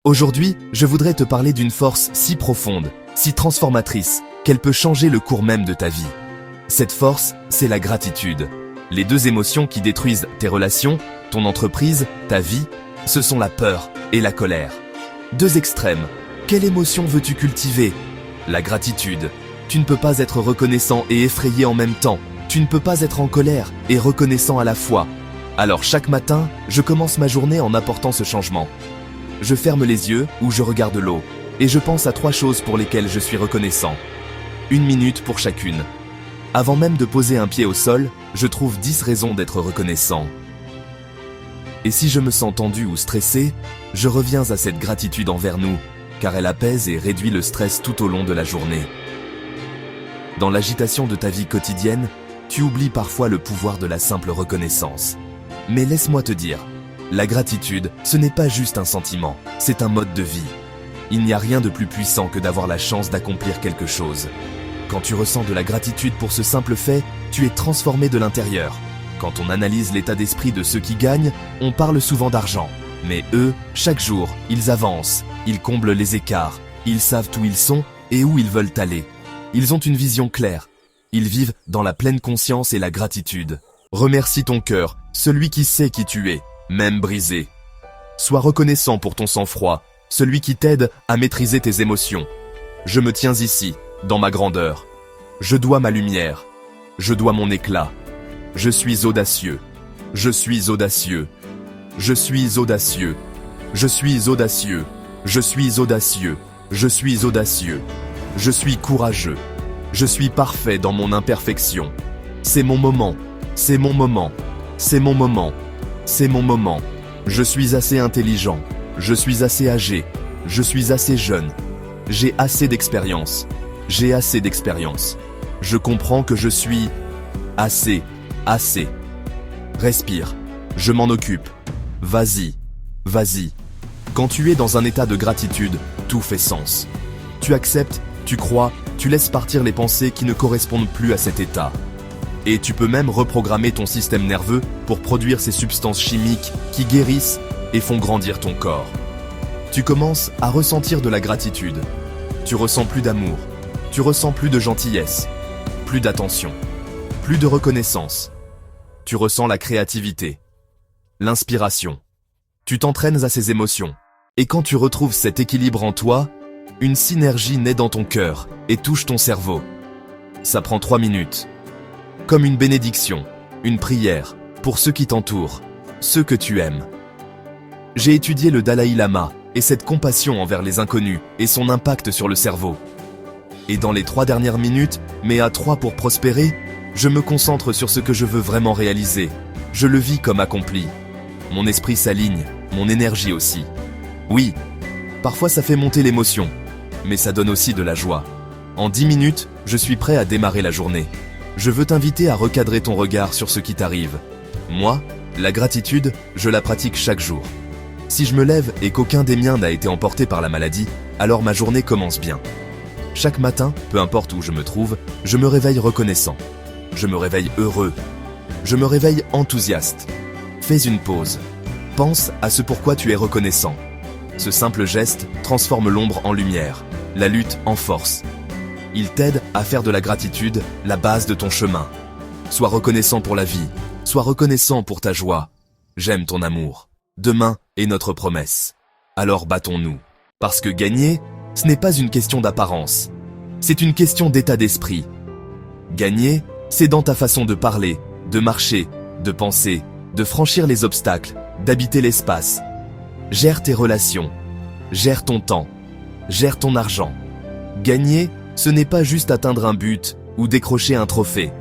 Aujourd'hui, je voudrais te parler d'une force si profonde, si transformatrice, qu'elle peut changer le cours même de ta vie. Cette force, c'est la gratitude. Les deux émotions qui détruisent tes relations, ton entreprise, ta vie, ce sont la peur et la colère. Deux extrêmes. Quelle émotion veux-tu cultiver? La gratitude. Tu ne peux pas être reconnaissant et effrayé en même temps. Tu ne peux pas être en colère et reconnaissant à la fois. Alors chaque matin, je commence ma journée en apportant ce changement. Je ferme les yeux ou je regarde l'eau et je pense à 3 choses pour lesquelles je suis reconnaissant. 1 minute pour chacune. Avant même de poser un pied au sol, je trouve 10 raisons d'être reconnaissant. Et si je me sens tendu ou stressé, je reviens à cette gratitude envers nous, car elle apaise et réduit le stress tout au long de la journée. Dans l'agitation de ta vie quotidienne, tu oublies parfois le pouvoir de la simple reconnaissance. Mais laisse-moi te dire, la gratitude, ce n'est pas juste un sentiment, c'est un mode de vie. Il n'y a rien de plus puissant que d'avoir la chance d'accomplir quelque chose. Quand tu ressens de la gratitude pour ce simple fait, tu es transformé de l'intérieur. Quand on analyse l'état d'esprit de ceux qui gagnent, on parle souvent d'argent. Mais eux, chaque jour, ils avancent, ils comblent les écarts, ils savent où ils sont et où ils veulent aller. Ils ont une vision claire. Ils vivent dans la pleine conscience et la gratitude. Remercie ton cœur, celui qui sait qui tu es, même brisé. Sois reconnaissant pour ton sang-froid, celui qui t'aide à maîtriser tes émotions. Je me tiens ici, dans ma grandeur. Je dois ma lumière. Je dois mon éclat. Je suis audacieux. Je suis audacieux. Je suis audacieux. Je suis audacieux. Je suis audacieux. Je suis audacieux. Je suis courageux. Je suis parfait dans mon imperfection. C'est mon moment. C'est mon moment. C'est mon moment. C'est mon moment. Je suis assez intelligent. Je suis assez âgé. Je suis assez jeune. J'ai assez d'expérience. J'ai assez d'expérience. Je comprends que je suis assez. Respire. Je m'en occupe. Vas-y. Vas-y. Quand tu es dans un état de gratitude, tout fait sens. Tu acceptes, tu crois, tu laisses partir les pensées qui ne correspondent plus à cet état. Et tu peux même reprogrammer ton système nerveux pour produire ces substances chimiques qui guérissent et font grandir ton corps. Tu commences à ressentir de la gratitude. Tu ressens plus d'amour. Tu ressens plus de gentillesse. Plus d'attention. Plus de reconnaissance. Tu ressens la créativité. L'inspiration. Tu t'entraînes à ces émotions. Et quand tu retrouves cet équilibre en toi, une synergie naît dans ton cœur et touche ton cerveau. Ça prend 3 minutes. Comme une bénédiction, une prière, pour ceux qui t'entourent, ceux que tu aimes. J'ai étudié le Dalai Lama et cette compassion envers les inconnus et son impact sur le cerveau. Et dans les 3 dernières minutes, mais à 3 pour prospérer, je me concentre sur ce que je veux vraiment réaliser. Je le vis comme accompli. Mon esprit s'aligne, mon énergie aussi. Oui, parfois ça fait monter l'émotion, mais ça donne aussi de la joie. En 10 minutes, je suis prêt à démarrer la journée. Je veux t'inviter à recadrer ton regard sur ce qui t'arrive. Moi, la gratitude, je la pratique chaque jour. Si je me lève et qu'aucun des miens n'a été emporté par la maladie, alors ma journée commence bien. Chaque matin, peu importe où je me trouve, je me réveille reconnaissant. Je me réveille heureux. Je me réveille enthousiaste. Fais une pause. Pense à ce pourquoi tu es reconnaissant. Ce simple geste transforme l'ombre en lumière, la lutte en force. Il t'aide à faire de la gratitude la base de ton chemin. Sois reconnaissant pour la vie. Sois reconnaissant pour ta joie. J'aime ton amour. Demain est notre promesse. Alors battons-nous. Parce que gagner, ce n'est pas une question d'apparence. C'est une question d'état d'esprit. Gagner, c'est dans ta façon de parler, de marcher, de penser, de franchir les obstacles, d'habiter l'espace. Gère tes relations. Gère ton temps. Gère ton argent. Gagner, ce n'est pas juste atteindre un but ou décrocher un trophée.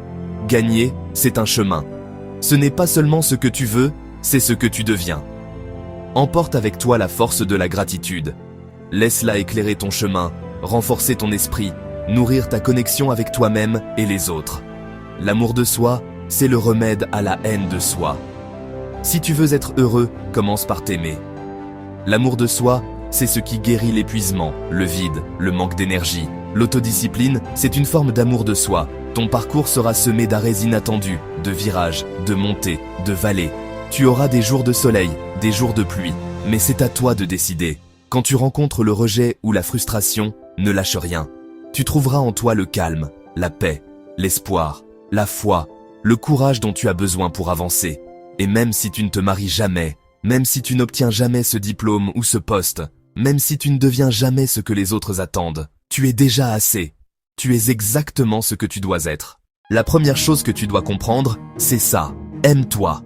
Gagner, c'est un chemin. Ce n'est pas seulement ce que tu veux, c'est ce que tu deviens. Emporte avec toi la force de la gratitude. Laisse-la éclairer ton chemin, renforcer ton esprit, nourrir ta connexion avec toi-même et les autres. L'amour de soi, c'est le remède à la haine de soi. Si tu veux être heureux, commence par t'aimer. L'amour de soi, c'est ce qui guérit l'épuisement, le vide, le manque d'énergie. L'autodiscipline, c'est une forme d'amour de soi. Ton parcours sera semé d'arrêts inattendus, de virages, de montées, de vallées. Tu auras des jours de soleil, des jours de pluie, mais c'est à toi de décider. Quand tu rencontres le rejet ou la frustration, ne lâche rien. Tu trouveras en toi le calme, la paix, l'espoir, la foi, le courage dont tu as besoin pour avancer. Et même si tu ne te maries jamais, même si tu n'obtiens jamais ce diplôme ou ce poste, même si tu ne deviens jamais ce que les autres attendent, tu es déjà assez. Tu es exactement ce que tu dois être. La première chose que tu dois comprendre, c'est ça. Aime-toi.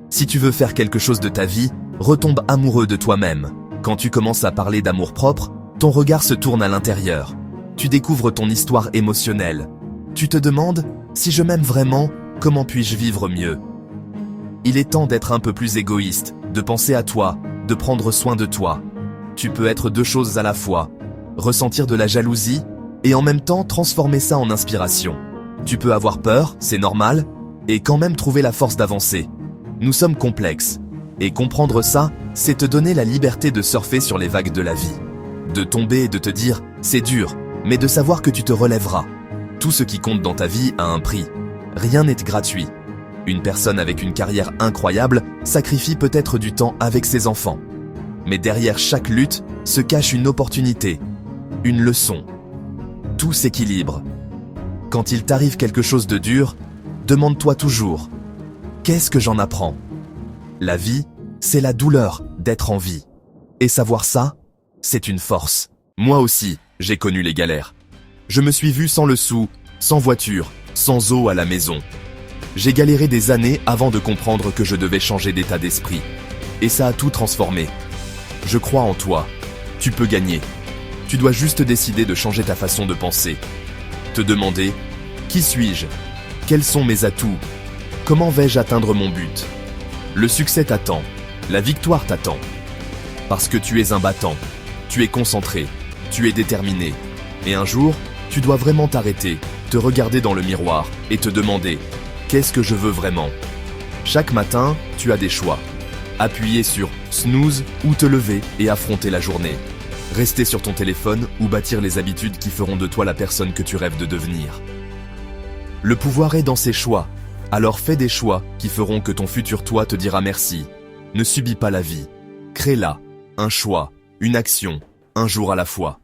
Si tu veux faire quelque chose de ta vie, retombe amoureux de toi-même. Quand tu commences à parler d'amour-propre, ton regard se tourne à l'intérieur. Tu découvres ton histoire émotionnelle. Tu te demandes, si je m'aime vraiment, comment puis-je vivre mieux? Il est temps d'être un peu plus égoïste, de penser à toi, de prendre soin de toi. Tu peux être deux choses à la fois, ressentir de la jalousie et en même temps transformer ça en inspiration. Tu peux avoir peur, c'est normal, et quand même trouver la force d'avancer. Nous sommes complexes, et comprendre ça, c'est te donner la liberté de surfer sur les vagues de la vie. De tomber et de te dire, c'est dur, mais de savoir que tu te relèveras. Tout ce qui compte dans ta vie a un prix. Rien n'est gratuit. Une personne avec une carrière incroyable sacrifie peut-être du temps avec ses enfants. Mais derrière chaque lutte se cache une opportunité, une leçon. Tout s'équilibre. Quand il t'arrive quelque chose de dur, demande-toi toujours, qu'est-ce que j'en apprends? La vie, c'est la douleur d'être en vie. Et savoir ça, c'est une force. Moi aussi, j'ai connu les galères. Je me suis vu sans le sou, sans voiture, sans eau à la maison. J'ai galéré des années avant de comprendre que je devais changer d'état d'esprit. Et ça a tout transformé. Je crois en toi. Tu peux gagner. Tu dois juste décider de changer ta façon de penser. Te demander, qui suis-je? Quels sont mes atouts? Comment vais-je atteindre mon but? Le succès t'attend. La victoire t'attend. Parce que tu es un battant. Tu es concentré. Tu es déterminé. Et un jour, tu dois vraiment t'arrêter, te regarder dans le miroir et te demander, qu'est-ce que je veux vraiment? Chaque matin, tu as des choix. Appuyer sur snooze ou te lever et affronter la journée. Rester sur ton téléphone ou bâtir les habitudes qui feront de toi la personne que tu rêves de devenir. Le pouvoir est dans ses choix. Alors fais des choix qui feront que ton futur toi te dira merci. Ne subis pas la vie. Crée-la. Un choix, une action, un jour à la fois.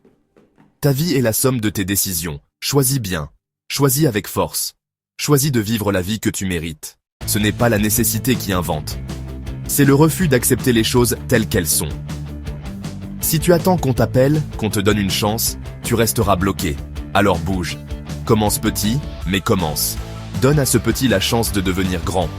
Ta vie est la somme de tes décisions. Choisis bien. Choisis avec force. Choisis de vivre la vie que tu mérites. Ce n'est pas la nécessité qui invente. C'est le refus d'accepter les choses telles qu'elles sont. Si tu attends qu'on t'appelle, qu'on te donne une chance, tu resteras bloqué. Alors bouge. Commence petit, mais commence. Donne à ce petit la chance de devenir grand.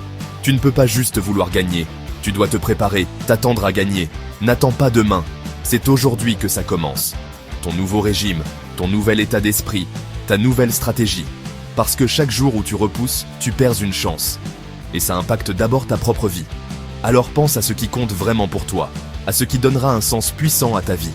Tu ne peux pas juste vouloir gagner. Tu dois te préparer, t'attendre à gagner. N'attends pas demain. C'est aujourd'hui que ça commence. Ton nouveau régime, ton nouvel état d'esprit, ta nouvelle stratégie. Parce que chaque jour où tu repousses, tu perds une chance. Et ça impacte d'abord ta propre vie. Alors pense à ce qui compte vraiment pour toi, à ce qui donnera un sens puissant à ta vie.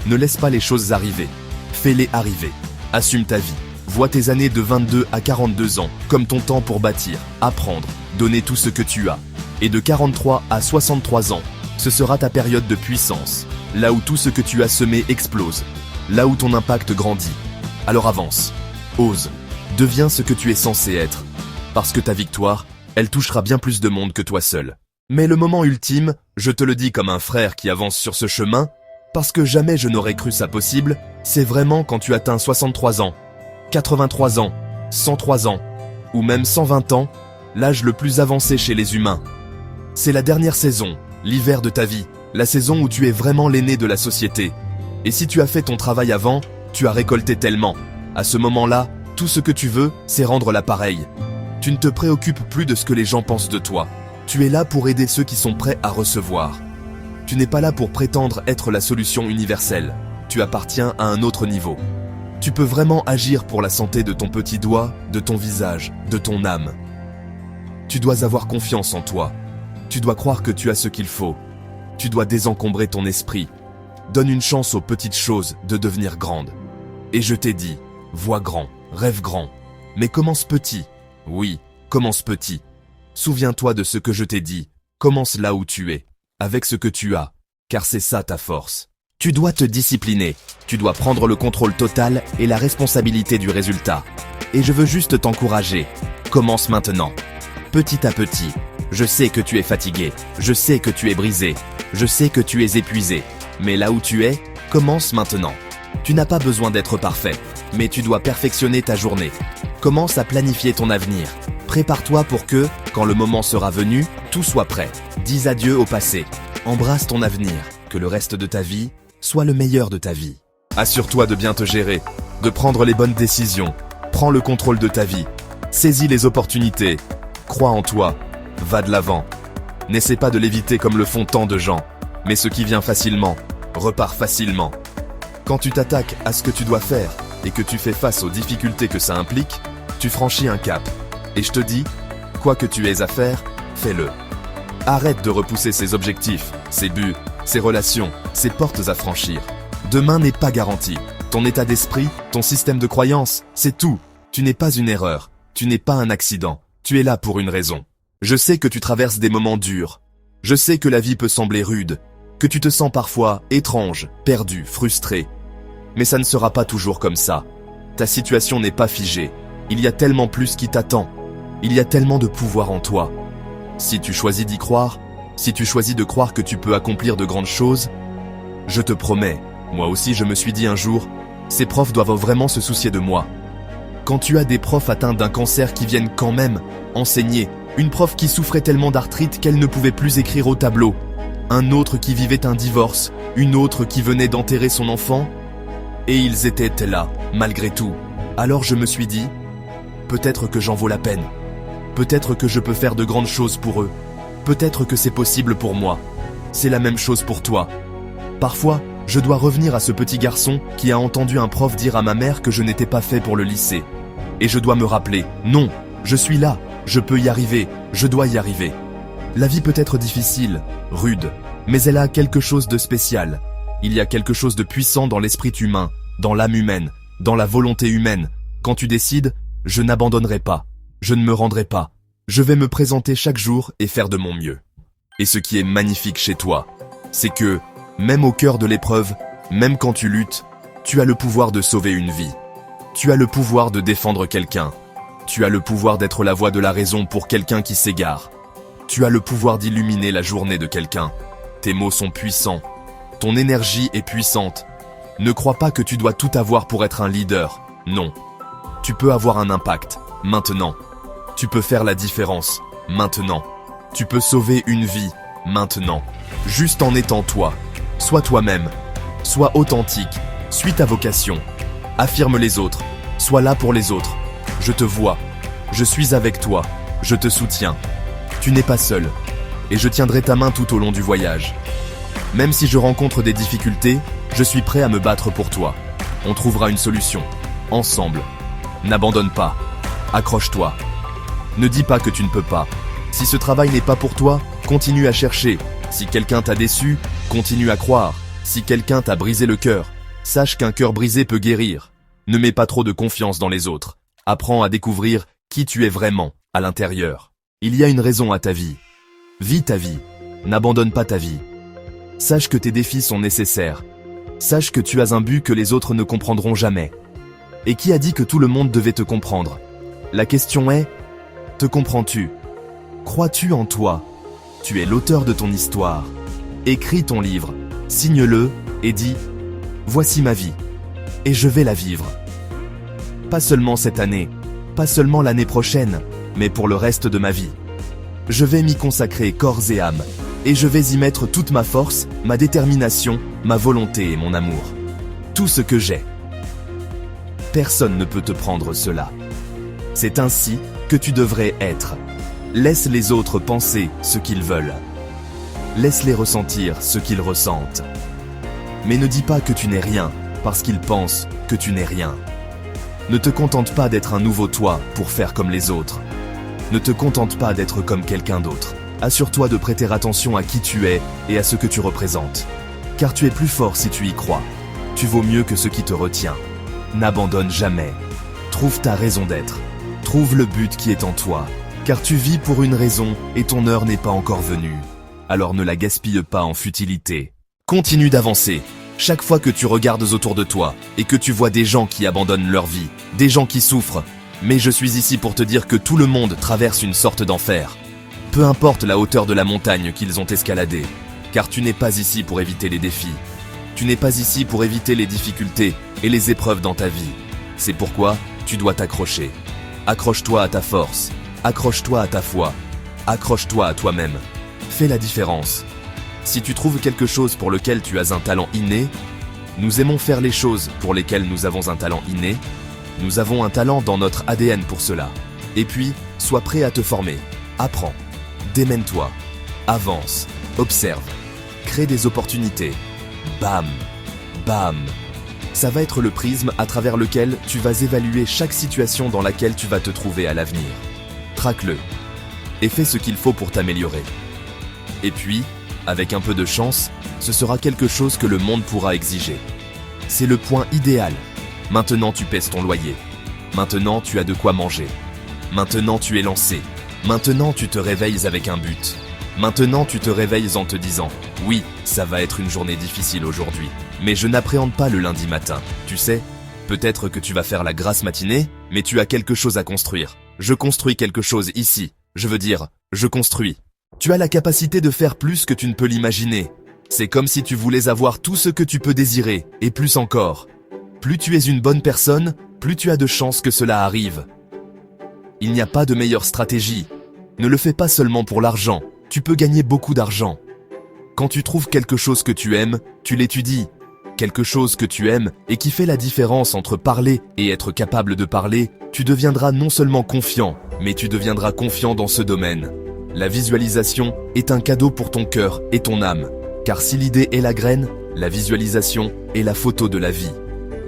Ne laisse pas les choses arriver. Fais-les arriver. Assume ta vie. Vois tes années de 22 à 42 ans comme ton temps pour bâtir, apprendre, donner tout ce que tu as. Et de 43 à 63 ans, ce sera ta période de puissance, là où tout ce que tu as semé explose, là où ton impact grandit. Alors avance, ose, deviens ce que tu es censé être. Parce que ta victoire, elle touchera bien plus de monde que toi seul. Mais le moment ultime, je te le dis comme un frère qui avance sur ce chemin, parce que jamais je n'aurais cru ça possible, c'est vraiment quand tu atteins 63 ans, 83 ans, 103 ans, ou même 120 ans, l'âge le plus avancé chez les humains. C'est la dernière saison, l'hiver de ta vie, la saison où tu es vraiment l'aîné de la société. Et si tu as fait ton travail avant, tu as récolté tellement. À ce moment-là, tout ce que tu veux, c'est rendre l'appareil. Tu ne te préoccupes plus de ce que les gens pensent de toi. Tu es là pour aider ceux qui sont prêts à recevoir. Tu n'es pas là pour prétendre être la solution universelle. Tu appartiens à un autre niveau. Tu peux vraiment agir pour la santé de ton petit doigt, de ton visage, de ton âme. Tu dois avoir confiance en toi. Tu dois croire que tu as ce qu'il faut. Tu dois désencombrer ton esprit. Donne une chance aux petites choses de devenir grandes. Et je t'ai dit, vois grand, rêve grand. Mais commence petit. Oui, commence petit. Souviens-toi de ce que je t'ai dit. Commence là où tu es, avec ce que tu as, car c'est ça ta force. Tu dois te discipliner. Tu dois prendre le contrôle total et la responsabilité du résultat. Et je veux juste t'encourager. Commence maintenant. Petit à petit. Je sais que tu es fatigué. Je sais que tu es brisé. Je sais que tu es épuisé. Mais là où tu es, Commence maintenant. Tu n'as pas besoin d'être parfait, mais tu dois perfectionner ta journée. Commence à planifier ton avenir. Prépare-toi pour que, quand le moment sera venu, tout soit prêt. Dis adieu au passé. Embrasse ton avenir, que le reste de ta vie soit le meilleur de ta vie. Assure-toi de bien te gérer, de prendre les bonnes décisions. Prends le contrôle de ta vie. Saisis les opportunités. Crois en toi. Va de l'avant. N'essaie pas de l'éviter comme le font tant de gens. Mais ce qui vient facilement, repart facilement. Quand tu t'attaques à ce que tu dois faire et que tu fais face aux difficultés que ça implique, tu franchis un cap. Et je te dis, quoi que tu aies à faire, fais-le. Arrête de repousser ces objectifs, ces buts, ces relations, ces portes à franchir. Demain n'est pas garanti. Ton état d'esprit, ton système de croyance, c'est tout. Tu n'es pas une erreur. Tu n'es pas un accident. Tu es là pour une raison. Je sais que tu traverses des moments durs. Je sais que la vie peut sembler rude, que tu te sens parfois étrange, perdu, frustré. Mais ça ne sera pas toujours comme ça. Ta situation n'est pas figée. Il y a tellement plus qui t'attend. Il y a tellement de pouvoir en toi. Si tu choisis d'y croire, si tu choisis de croire que tu peux accomplir de grandes choses, je te promets, moi aussi je me suis dit un jour, ces profs doivent vraiment se soucier de moi. Quand tu as des profs atteints d'un cancer qui viennent quand même enseigner, une prof qui souffrait tellement d'arthrite qu'elle ne pouvait plus écrire au tableau, un autre qui vivait un divorce, une autre qui venait d'enterrer son enfant, et ils étaient là, malgré tout. Alors je me suis dit, peut-être que j'en vaux la peine. Peut-être que je peux faire de grandes choses pour eux. Peut-être que c'est possible pour moi. C'est la même chose pour toi. Parfois, je dois revenir à ce petit garçon qui a entendu un prof dire à ma mère que je n'étais pas fait pour le lycée. Et je dois me rappeler, non, je suis là, je peux y arriver, je dois y arriver. La vie peut être difficile, rude, mais elle a quelque chose de spécial. Il y a quelque chose de puissant dans l'esprit humain, dans l'âme humaine, dans la volonté humaine. Quand tu décides, je n'abandonnerai pas, je ne me rendrai pas. Je vais me présenter chaque jour et faire de mon mieux. Et ce qui est magnifique chez toi, c'est que, même au cœur de l'épreuve, même quand tu luttes, tu as le pouvoir de sauver une vie. Tu as le pouvoir de défendre quelqu'un. Tu as le pouvoir d'être la voix de la raison pour quelqu'un qui s'égare. Tu as le pouvoir d'illuminer la journée de quelqu'un. Tes mots sont puissants. Ton énergie est puissante. Ne crois pas que tu dois tout avoir pour être un leader. Non. Tu peux avoir un impact, maintenant. Tu peux faire la différence, maintenant. Tu peux sauver une vie, maintenant. Juste en étant toi. Sois toi-même. Sois authentique. Suis ta vocation. Affirme les autres. Sois là pour les autres. Je te vois. Je suis avec toi. Je te soutiens. Tu n'es pas seul. Et je tiendrai ta main tout au long du voyage. Même si je rencontre des difficultés, je suis prêt à me battre pour toi. On trouvera une solution. Ensemble. N'abandonne pas. Accroche-toi. Ne dis pas que tu ne peux pas. Si ce travail n'est pas pour toi, continue à chercher. Si quelqu'un t'a déçu, continue à croire. Si quelqu'un t'a brisé le cœur, sache qu'un cœur brisé peut guérir. Ne mets pas trop de confiance dans les autres. Apprends à découvrir qui tu es vraiment, à l'intérieur. Il y a une raison à ta vie. Vis ta vie. N'abandonne pas ta vie. Sache que tes défis sont nécessaires. Sache que tu as un but que les autres ne comprendront jamais. Et qui a dit que tout le monde devait te comprendre? La question est, te comprends-tu? Crois-tu en toi? Tu es l'auteur de ton histoire. Écris ton livre, signe-le et dis « Voici ma vie, et je vais la vivre ». Pas seulement cette année, pas seulement l'année prochaine, mais pour le reste de ma vie. Je vais m'y consacrer corps et âme, et je vais y mettre toute ma force, ma détermination, ma volonté et mon amour. Tout ce que j'ai. Personne ne peut te prendre cela. C'est ainsi que tu devrais être. Laisse les autres penser ce qu'ils veulent. Laisse-les ressentir ce qu'ils ressentent. Mais ne dis pas que tu n'es rien, parce qu'ils pensent que tu n'es rien. Ne te contente pas d'être un nouveau toi pour faire comme les autres. Ne te contente pas d'être comme quelqu'un d'autre. Assure-toi de prêter attention à qui tu es et à ce que tu représentes. Car tu es plus fort si tu y crois. Tu vaux mieux que ce qui te retient. N'abandonne jamais. Trouve ta raison d'être. Trouve le but qui est en toi. Car tu vis pour une raison et ton heure n'est pas encore venue. Alors ne la gaspille pas en futilité. Continue d'avancer. Chaque fois que tu regardes autour de toi et que tu vois des gens qui abandonnent leur vie, des gens qui souffrent, mais je suis ici pour te dire que tout le monde traverse une sorte d'enfer. Peu importe la hauteur de la montagne qu'ils ont escaladée, car tu n'es pas ici pour éviter les défis. Tu n'es pas ici pour éviter les difficultés et les épreuves dans ta vie. C'est pourquoi tu dois t'accrocher. Accroche-toi à ta force, accroche-toi à ta foi, accroche-toi à toi-même. Fais la différence. Si tu trouves quelque chose pour lequel tu as un talent inné, nous aimons faire les choses pour lesquelles nous avons un talent inné. Nous avons un talent dans notre ADN pour cela. Et puis, sois prêt à te former. Apprends. Démène-toi. Avance. Observe. Crée des opportunités. Bam. Bam. Ça va être le prisme à travers lequel tu vas évaluer chaque situation dans laquelle tu vas te trouver à l'avenir. Traque-le. Et fais ce qu'il faut pour t'améliorer. Et puis, avec un peu de chance, ce sera quelque chose que le monde pourra exiger. C'est le point idéal. Maintenant tu paies ton loyer. Maintenant tu as de quoi manger. Maintenant tu es lancé. Maintenant tu te réveilles avec un but. Maintenant tu te réveilles en te disant « Oui, ça va être une journée difficile aujourd'hui, mais je n'appréhende pas le lundi matin. Tu sais, peut-être que tu vas faire la grasse matinée, mais tu as quelque chose à construire. Je construis quelque chose ici. Je veux dire, je construis. Tu as la capacité de faire plus que tu ne peux l'imaginer. C'est comme si tu voulais avoir tout ce que tu peux désirer, et plus encore. Plus tu es une bonne personne, plus tu as de chances que cela arrive. Il n'y a pas de meilleure stratégie. Ne le fais pas seulement pour l'argent. Tu peux gagner beaucoup d'argent. Quand tu trouves quelque chose que tu aimes, tu l'étudies. Quelque chose que tu aimes et qui fait la différence entre parler et être capable de parler, tu deviendras non seulement confiant, mais tu deviendras confiant dans ce domaine. La visualisation est un cadeau pour ton cœur et ton âme. Car si l'idée est la graine, la visualisation est la photo de la vie.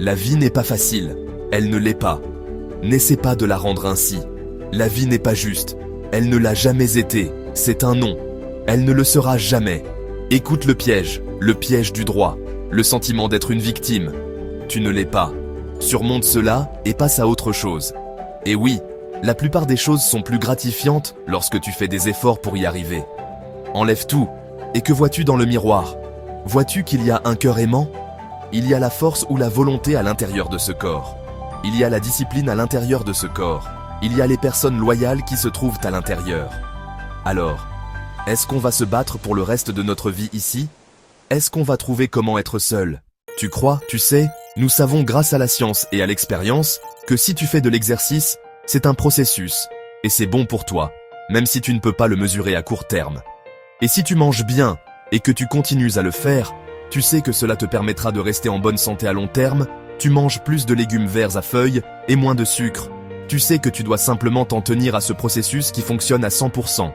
La vie n'est pas facile, elle ne l'est pas. N'essaie pas de la rendre ainsi. La vie n'est pas juste, elle ne l'a jamais été, c'est un non. Elle ne le sera jamais. Écoute le piège du droit, le sentiment d'être une victime. Tu ne l'es pas. Surmonte cela et passe à autre chose. Et oui, la plupart des choses sont plus gratifiantes lorsque tu fais des efforts pour y arriver. Enlève tout, et que vois-tu dans le miroir? Vois-tu qu'il y a un cœur aimant? Il y a la force ou la volonté à l'intérieur de ce corps. Il y a la discipline à l'intérieur de ce corps. Il y a les personnes loyales qui se trouvent à l'intérieur. Alors, est-ce qu'on va se battre pour le reste de notre vie ici? Est-ce qu'on va trouver comment être seul? Tu crois, tu sais, nous savons grâce à la science et à l'expérience que si tu fais de l'exercice, c'est un processus, et c'est bon pour toi, même si tu ne peux pas le mesurer à court terme. Et si tu manges bien, et que tu continues à le faire, tu sais que cela te permettra de rester en bonne santé à long terme, tu manges plus de légumes verts à feuilles et moins de sucre. Tu sais que tu dois simplement t'en tenir à ce processus qui fonctionne à 100%.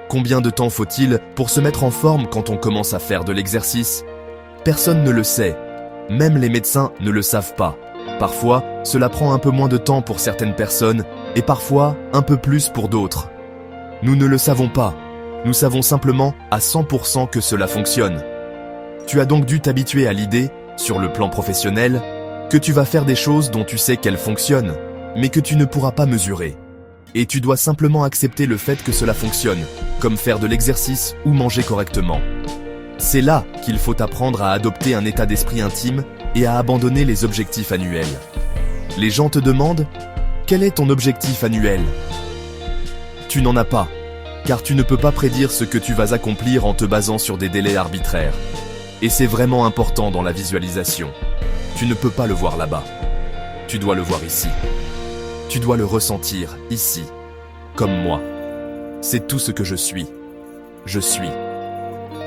Combien de temps faut-il pour se mettre en forme quand on commence à faire de l'exercice? Personne ne le sait. Même les médecins ne le savent pas. Parfois, cela prend un peu moins de temps pour certaines personnes et parfois un peu plus pour d'autres. Nous ne le savons pas. Nous savons simplement à 100% que cela fonctionne. Tu as donc dû t'habituer à l'idée, sur le plan professionnel, que tu vas faire des choses dont tu sais qu'elles fonctionnent, mais que tu ne pourras pas mesurer. Et tu dois simplement accepter le fait que cela fonctionne, comme faire de l'exercice ou manger correctement. C'est là qu'il faut apprendre à adopter un état d'esprit intime et à abandonner les objectifs annuels. Les gens te demandent « Quel est ton objectif annuel ?» Tu n'en as pas, car tu ne peux pas prédire ce que tu vas accomplir en te basant sur des délais arbitraires. Et c'est vraiment important dans la visualisation. Tu ne peux pas le voir là-bas. Tu dois le voir ici. Tu dois le ressentir ici, comme moi. C'est tout ce que je suis. Je suis.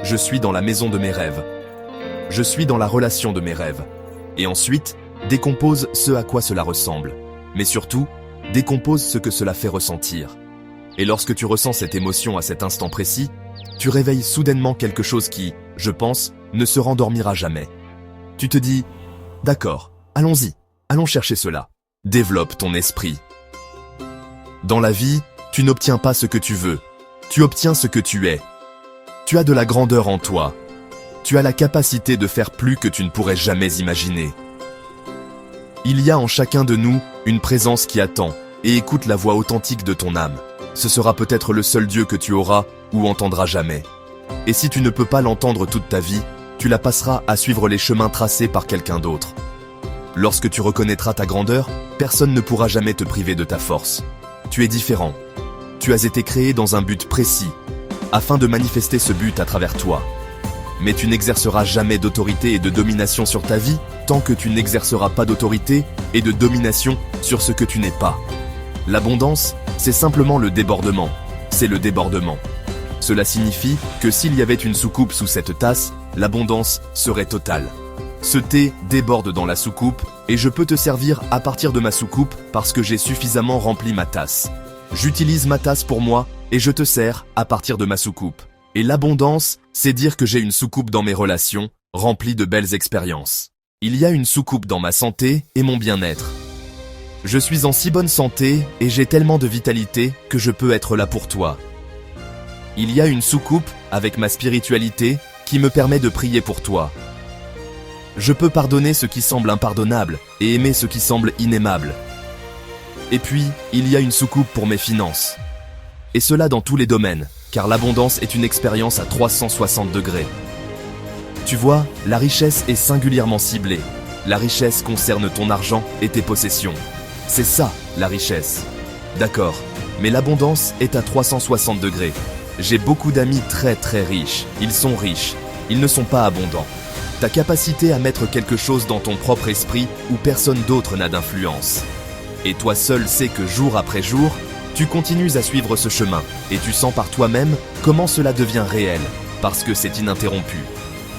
Je suis dans la maison de mes rêves. Je suis dans la relation de mes rêves. Et ensuite, décompose ce à quoi cela ressemble. Mais surtout, décompose ce que cela fait ressentir. Et lorsque tu ressens cette émotion à cet instant précis, tu réveilles soudainement quelque chose qui, je pense, ne se rendormira jamais. Tu te dis, d'accord, allons-y, allons chercher cela. Développe ton esprit. Dans la vie, tu n'obtiens pas ce que tu veux, tu obtiens ce que tu es. Tu as de la grandeur en toi. Tu as la capacité de faire plus que tu ne pourrais jamais imaginer. Il y a en chacun de nous une présence qui attend et écoute la voix authentique de ton âme. Ce sera peut-être le seul Dieu que tu auras ou entendras jamais. Et si tu ne peux pas l'entendre toute ta vie, tu la passeras à suivre les chemins tracés par quelqu'un d'autre. Lorsque tu reconnaîtras ta grandeur, personne ne pourra jamais te priver de ta force. Tu es différent. Tu as été créé dans un but précis, afin de manifester ce but à travers toi. mais tu n'exerceras jamais d'autorité et de domination sur ta vie tant que tu n'exerceras pas d'autorité et de domination sur ce que tu n'es pas. L'abondance, c'est simplement le débordement. C'est le débordement. Cela signifie que s'il y avait une soucoupe sous cette tasse, l'abondance serait totale. Ce thé déborde dans la soucoupe et je peux te servir à partir de ma soucoupe parce que j'ai suffisamment rempli ma tasse. J'utilise ma tasse pour moi et je te sers à partir de ma soucoupe. Et l'abondance, c'est dire que j'ai une soucoupe dans mes relations, remplie de belles expériences. Il y a une soucoupe dans ma santé et mon bien-être. Je suis en si bonne santé et j'ai tellement de vitalité que je peux être là pour toi. Il y a une soucoupe avec ma spiritualité qui me permet de prier pour toi. Je peux pardonner ce qui semble impardonnable et aimer ce qui semble inaimable. Et puis, il y a une soucoupe pour mes finances. Et cela dans tous les domaines, car l'abondance est une expérience à 360 degrés. Tu vois, la richesse est singulièrement ciblée. La richesse concerne ton argent et tes possessions. C'est ça, la richesse. D'accord, mais l'abondance est à 360 degrés. J'ai beaucoup d'amis très très riches. Ils sont riches. Ils ne sont pas abondants. Ta capacité à mettre quelque chose dans ton propre esprit où personne d'autre n'a d'influence. Et toi seul sais que jour après jour, tu continues à suivre ce chemin et tu sens par toi-même comment cela devient réel, parce que c'est ininterrompu,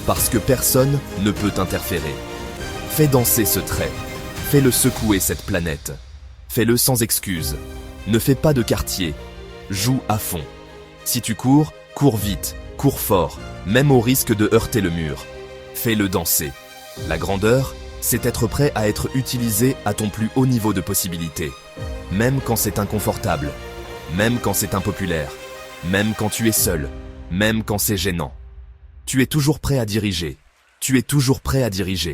parce que personne ne peut t'interférer. Fais danser ce trait, fais-le secouer cette planète, fais-le sans excuse, ne fais pas de quartier, joue à fond. Si tu cours, cours vite, cours fort, même au risque de heurter le mur. Fais-le danser. La grandeur, c'est être prêt à être utilisé à ton plus haut niveau de possibilité. Même quand c'est inconfortable, même quand c'est impopulaire, même quand tu es seul, même quand c'est gênant. Tu es toujours prêt à diriger. Tu es toujours prêt à diriger.